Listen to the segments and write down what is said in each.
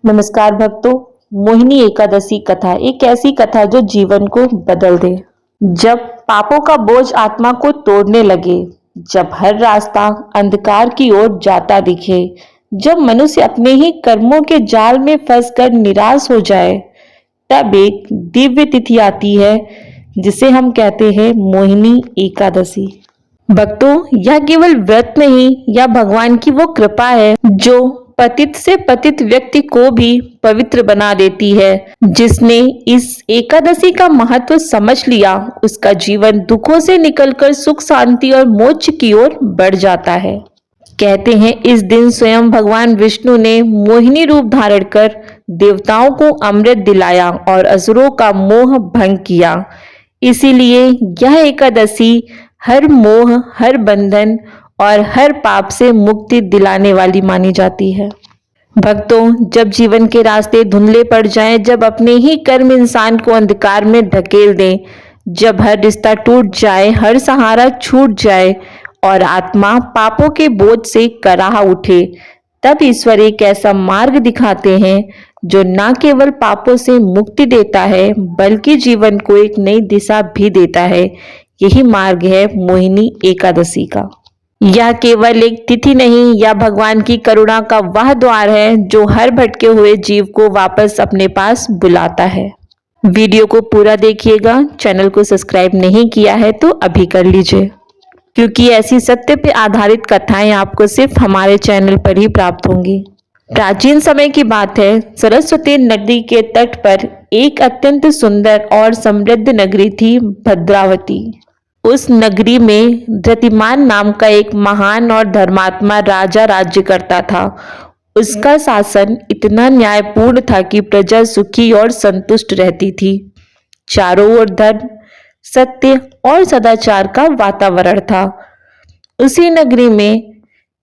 नमस्कार भक्तों। मोहिनी एकादशी कथा एक ऐसी कथा जो जीवन को बदल दे। जब पापों का बोझ आत्मा को तोड़ने लगे, जब हर रास्ता अंधकार की ओर जाता दिखे, जब मनुष्य अपने ही कर्मों के जाल में फंसकर निराश हो जाए, तब एक दिव्य तिथि आती है जिसे हम कहते हैं मोहिनी एकादशी। भक्तों, यह केवल व्रत नहीं या भगवान की वो कृपा है जो पतित से पतित व्यक्ति को भी पवित्र बना देती है। जिसने इस एकादशी का महत्व समझ लिया, उसका जीवन दुखों से निकलकर सुख शांति और मोक्ष की ओर बढ़ जाता है। कहते हैं इस दिन स्वयं भगवान विष्णु ने मोहिनी रूप धारण कर देवताओं को अमृत दिलाया और असुरों का मोह भंग किया। इसीलिए यह एकादशी हर मोह, हर बंधन और हर पाप से मुक्ति दिलाने वाली मानी जाती है। भक्तों, जब जीवन के रास्ते धुंधले पड़ जाएं, जब अपने ही कर्म इंसान को अंधकार में ढकेल दें, जब हर रिश्ता टूट जाए, हर सहारा छूट जाए और आत्मा पापों के बोझ से कराह उठे, तब ईश्वर एक ऐसा मार्ग दिखाते हैं जो न केवल पापों से मुक्ति देता है बल्कि जीवन को एक नई दिशा भी देता है। यही मार्ग है मोहिनी एकादशी का। यह केवल एक तिथि नहीं या भगवान की करुणा का वह द्वार है जो हर भटके हुए जीव को वापस अपने पास बुलाता है। वीडियो को पूरा देखिएगा। चैनल को सब्सक्राइब नहीं किया है तो अभी कर लीजिए, क्योंकि ऐसी सत्य पे आधारित कथाएं आपको सिर्फ हमारे चैनल पर ही प्राप्त होंगी। प्राचीन समय की बात है। सरस्वती नदी के तट पर एक अत्यंत सुंदर और समृद्ध नगरी थी, भद्रावती। उस नगरी में धृतिमान नाम का एक महान और धर्मात्मा राजा राज्य करता था। उसका शासन इतना न्यायपूर्ण था कि प्रजा सुखी और संतुष्ट रहती थी। चारों ओर धर्म, सत्य और सदाचार का वातावरण था। उसी नगरी में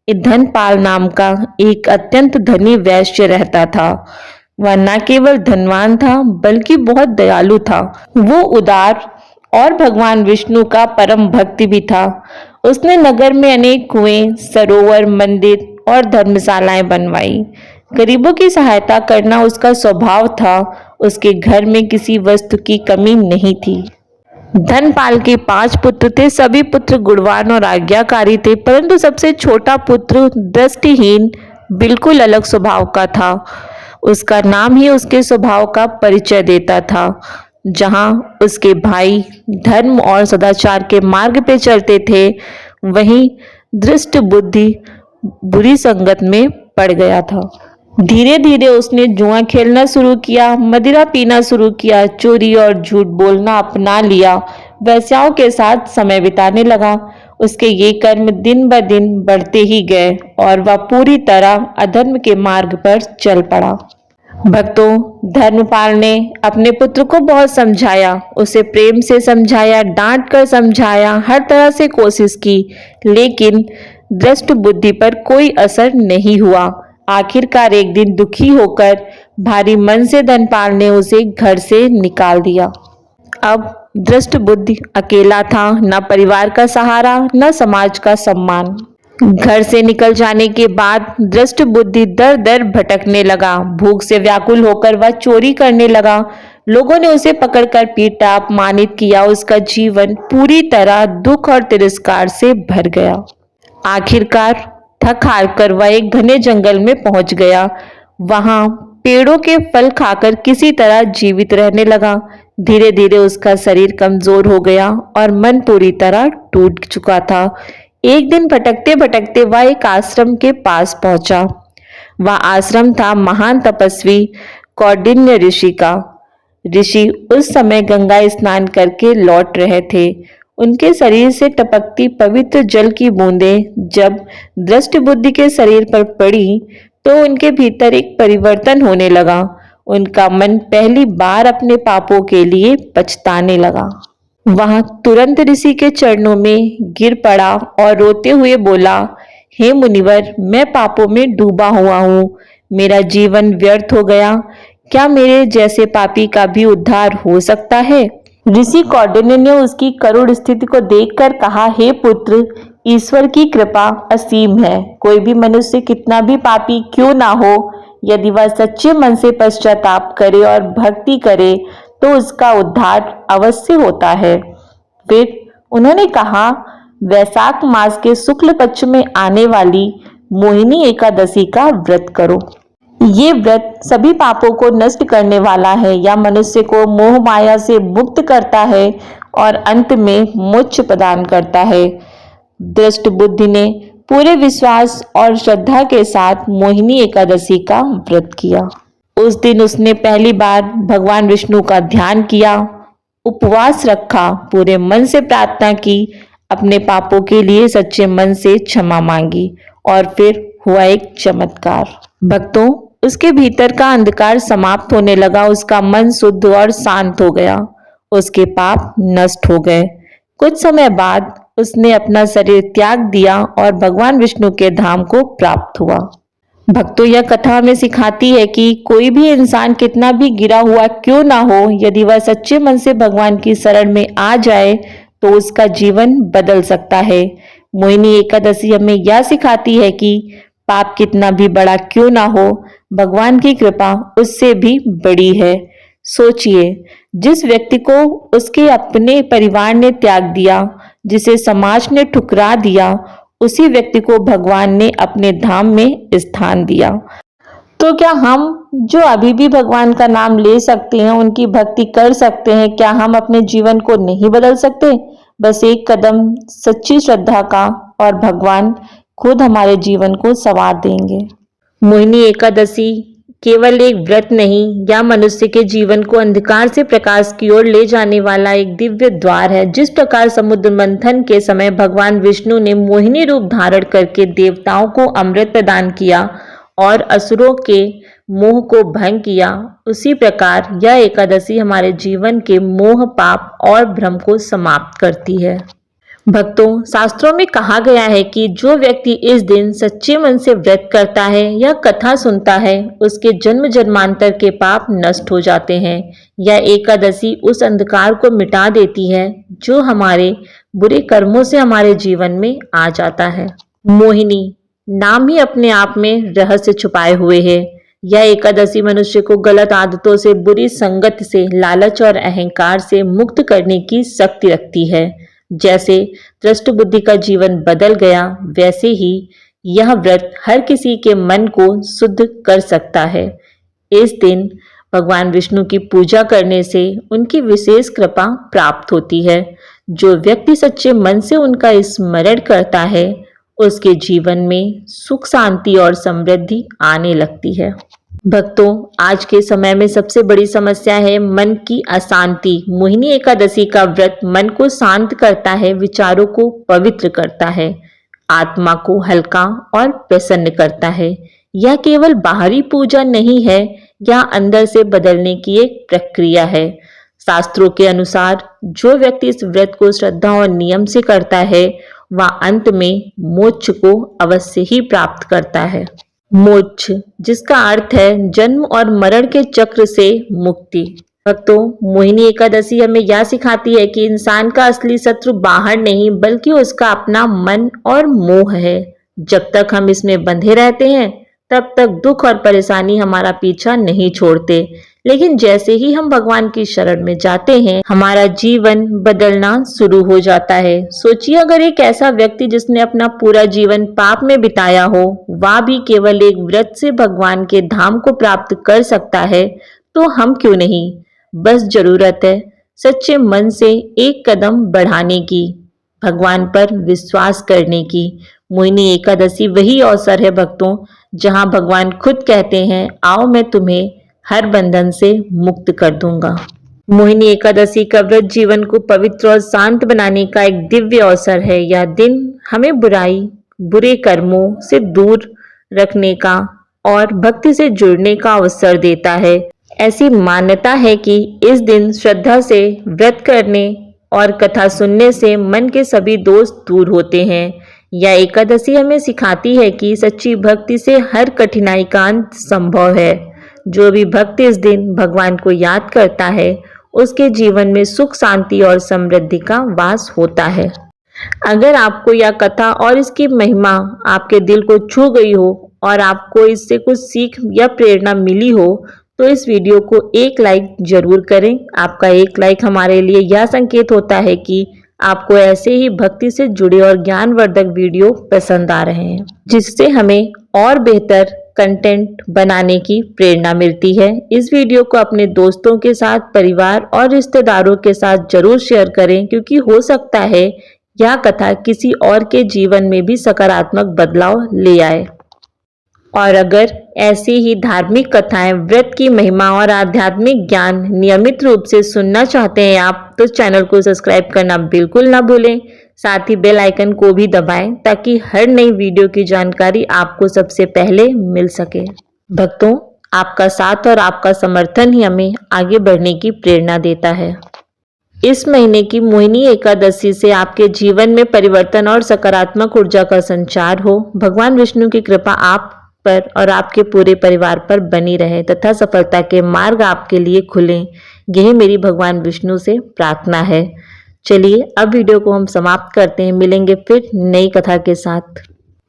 धनपाल नाम का एक अत्यंत धनी वैश्य रहता था। वह न केवल धनवान था बल्कि बहुत दयालु था। वो उदार और भगवान विष्णु का परम भक्त भी था। उसने नगर में अनेक कुएं, सरोवर, मंदिर और धर्मशालाएं बनवाई। गरीबों की सहायता करना उसका स्वभाव था। उसके घर में किसी वस्तु की कमी नहीं थी। धनपाल के 5 पुत्र थे। सभी पुत्र गुणवान और आज्ञाकारी थे, परंतु सबसे छोटा पुत्र दृष्टिहीन, बिल्कुल अलग स्वभाव का था। उसका नाम ही उसके स्वभाव का परिचय देता था। जहां उसके भाई धर्म और सदाचार के मार्ग पे चलते थे, वहीं दृष्ट बुद्धि बुरी संगत में पड़ गया था। धीरे धीरे उसने जुआ खेलना शुरू किया, मदिरा पीना शुरू किया, चोरी और झूठ बोलना अपना लिया, वेश्याओं के साथ समय बिताने लगा। उसके ये कर्म दिन ब दिन बढ़ते ही गए और वह पूरी तरह अधर्म के मार्ग पर चल पड़ा। भक्तों, धर्मपाल ने अपने पुत्र को बहुत समझाया, उसे प्रेम से समझाया, डांट कर समझाया, हर तरह से कोशिश की, लेकिन दृष्ट बुद्धि पर कोई असर नहीं हुआ। आखिरकार एक दिन दुखी होकर भारी मन से धनपाल ने उसे घर से निकाल दिया। अब दृष्ट बुद्धि अकेला था, न परिवार का सहारा, न समाज का सम्मान। घर से निकल जाने के बाद दृष्ट बुद्धि दर दर भटकने लगा। भूख से व्याकुल होकर वह चोरी करने लगा। लोगों ने उसे पकड़कर पीटा, अपमानित किया। उसका जीवन पूरी तरह दुख और तिरस्कार से भर गया। आखिरकार थक हार कर वह एक घने जंगल में पहुंच गया। वहां पेड़ों के फल खाकर किसी तरह जीवित रहने लगा। धीरे धीरे उसका शरीर कमजोर हो गया और मन पूरी तरह टूट चुका था। एक दिन भटकते भटकते वह एक आश्रम के पास पहुंचा। वह आश्रम था महान तपस्वी कौंडिन्य ऋषि का। ऋषि उस समय गंगा स्नान करके लौट रहे थे। उनके शरीर से टपकती पवित्र जल की बूंदें जब दृष्ट बुद्धि के शरीर पर पड़ी तो उनके भीतर एक परिवर्तन होने लगा। उनका मन पहली बार अपने पापों के लिए पछताने लगा। वह तुरंत ऋषि के चरणों में गिर पड़ा और रोते हुए बोला, हे मुनिवर, मैं पापों में डूबा हुआ हूँ। मेरा जीवन व्यर्थ हो गया। क्या मेरे जैसे पापी का भी उद्धार हो सकता है? ऋषि कौंडिन्य ने उसकी करुण स्थिति को देखकर कहा, हे पुत्र, ईश्वर की कृपा असीम है। कोई भी मनुष्य कितना भी पापी क्यों ना हो, यदि वह सच्चे मन से पश्चाताप करे और भक्ति करे तो उसका उद्धार अवश्य होता है। फिर उन्होंने कहा, वैशाख मास के शुक्ल पक्ष में आने वाली मोहिनी एकादशी का व्रत करो। ये व्रत सभी पापों को नष्ट करने वाला है, या मनुष्य को मोह माया से मुक्त करता है और अंत में मोक्ष प्रदान करता है। दृष्ट बुद्धि ने पूरे विश्वास और श्रद्धा के साथ मोहिनी एकादशी का व्रत किया। उस दिन उसने पहली बार भगवान विष्णु का ध्यान किया, उपवास रखा, पूरे मन से प्रार्थना की, अपने पापों के लिए सच्चे मन से क्षमा मांगी और फिर हुआ एक चमत्कार। भक्तों, उसके भीतर का अंधकार समाप्त होने लगा, उसका मन शुद्ध और शांत हो गया, उसके पाप नष्ट हो गए। कुछ समय बाद उसने अपना शरीर त्याग दिया और भगवान विष्णु के धाम को प्राप्त हुआ। भक्तों, यह कथा हमें सिखाती है कि कोई भी इंसान कितना भी गिरा हुआ क्यों ना हो, यदि वह सच्चे मन से भगवान की शरण में आ जाए तो उसका जीवन बदल सकता है। मोहिनी एकादशी हमें यह सिखाती है कि पाप कितना भी बड़ा क्यों ना हो, भगवान की कृपा उससे भी बड़ी है। सोचिए, जिस व्यक्ति को उसके अपने परिवार ने त्याग दिया, जिसे समाज ने ठुकरा दिया, उसी व्यक्ति को भगवान ने अपने धाम में स्थान दिया। तो क्या हम जो अभी भी भगवान का नाम ले सकते हैं, उनकी भक्ति कर सकते हैं, क्या हम अपने जीवन को नहीं बदल सकते? बस एक कदम सच्ची श्रद्धा का और भगवान खुद हमारे जीवन को संवार देंगे। मोहिनी एकादशी केवल एक व्रत नहीं, या मनुष्य के जीवन को अंधकार से प्रकाश की ओर ले जाने वाला एक दिव्य द्वार है। जिस प्रकार समुद्र मंथन के समय भगवान विष्णु ने मोहिनी रूप धारण करके देवताओं को अमृत प्रदान किया और असुरों के मोह को भंग किया, उसी प्रकार यह एकादशी हमारे जीवन के मोह, पाप और भ्रम को समाप्त करती है। भक्तों, शास्त्रों में कहा गया है कि जो व्यक्ति इस दिन सच्चे मन से व्रत करता है या कथा सुनता है, उसके जन्म जन्मांतर के पाप नष्ट हो जाते हैं। यह एकादशी उस अंधकार को मिटा देती है जो हमारे बुरे कर्मों से हमारे जीवन में आ जाता है। मोहिनी नाम ही अपने आप में रहस्य छुपाए हुए है। यह एकादशी मनुष्य को गलत आदतों से, बुरी संगत से, लालच और अहंकार से मुक्त करने की शक्ति रखती है। जैसे दृष्ट बुद्धि का जीवन बदल गया, वैसे ही यह व्रत हर किसी के मन को शुद्ध कर सकता है। इस दिन भगवान विष्णु की पूजा करने से उनकी विशेष कृपा प्राप्त होती है। जो व्यक्ति सच्चे मन से उनका स्मरण करता है, उसके जीवन में सुख, शांति और समृद्धि आने लगती है। भक्तों, आज के समय में सबसे बड़ी समस्या है मन की अशांति। मोहिनी एकादशी का व्रत मन को शांत करता है, विचारों को पवित्र करता है, आत्मा को हल्का और प्रसन्न करता है। यह केवल बाहरी पूजा नहीं है, यह अंदर से बदलने की एक प्रक्रिया है। शास्त्रों के अनुसार जो व्यक्ति इस व्रत को श्रद्धा और नियम से करता है, वह अंत में मोक्ष को अवश्य ही प्राप्त करता है। मोक्ष, जिसका अर्थ है जन्म और मरण के चक्र से मुक्ति। भक्तों, मोहिनी एकादशी हमें यह सिखाती है कि इंसान का असली शत्रु बाहर नहीं, बल्कि उसका अपना मन और मोह है। जब तक हम इसमें बंधे रहते हैं, तब तक दुख और परेशानी हमारा पीछा नहीं छोड़ते। लेकिन जैसे ही हम भगवान की शरण में जाते हैं, हमारा जीवन बदलना शुरू हो जाता है। सोचिए, अगर एक ऐसा व्यक्ति जिसने अपना पूरा जीवन पाप में बिताया हो, वह भी केवल एक व्रत से भगवान के धाम को प्राप्त कर सकता है, तो हम क्यों नहीं? बस जरूरत है सच्चे मन से एक कदम बढ़ाने की, भगवान पर विश्वास करने की। मोहिनी एकादशी वही अवसर है भक्तों, जहां भगवान खुद कहते हैं, आओ मैं तुम्हें हर बंधन से मुक्त कर दूंगा। मोहिनी एकादशी का व्रत जीवन को पवित्र और शांत बनाने का एक दिव्य अवसर है। यह दिन हमें बुराई, बुरे कर्मों से दूर रखने का और भक्ति से जुड़ने का अवसर देता है। ऐसी मान्यता है कि इस दिन श्रद्धा से व्रत करने और कथा सुनने से मन के सभी दोष दूर होते हैं। यह एकादशी हमें सिखाती है कि सच्ची भक्ति से हर कठिनाई का अंत संभव है। जो भी भक्त इस दिन भगवान को याद करता है, उसके जीवन में सुख, शांति और समृद्धि का वास होता है। अगर आपको यह कथा और इसकी महिमा आपके दिल को छू गई हो और आपको इससे कुछ सीख या प्रेरणा मिली हो तो इस वीडियो को एक लाइक जरूर करें। आपका एक लाइक हमारे लिए यह संकेत होता है कि आपको ऐसे ही भक्ति से जुड़े और ज्ञानवर्धक वीडियो पसंद आ रहे हैं, जिससे हमें और बेहतर कंटेंट बनाने की प्रेरणा मिलती है। इस वीडियो को अपने दोस्तों के साथ, परिवार और रिश्तेदारों के साथ जरूर शेयर करें, क्योंकि हो सकता है यह कथा किसी और के जीवन में भी सकारात्मक बदलाव ले आए। और अगर ऐसी ही धार्मिक कथाएं, व्रत की महिमा और आध्यात्मिक ज्ञान नियमित रूप से सुनना चाहते हैं आप, तो चैनल को सब्सक्राइब करना बिल्कुल ना भूलें। साथ ही बेल आइकन को भी दबाएं ताकि हर नई वीडियो की जानकारी आपको सबसे पहले मिल सके। भक्तों, आपका साथ और आपका समर्थन ही हमें आगे बढ़ने की प्रेरणा देता है। इस महीने की मोहिनी एकादशी से आपके जीवन में परिवर्तन और सकारात्मक ऊर्जा का संचार हो। भगवान विष्णु की कृपा आप पर और आपके पूरे परिवार पर बनी रहे तथा सफलता के मार्ग आपके लिए खुले, यही मेरी भगवान विष्णु से प्रार्थना है। चलिए अब वीडियो को हम समाप्त करते हैं। मिलेंगे फिर नई कथा के साथ।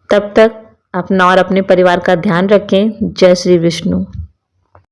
तब तक अपना और अपने परिवार का ध्यान रखें। जय श्री विष्णु।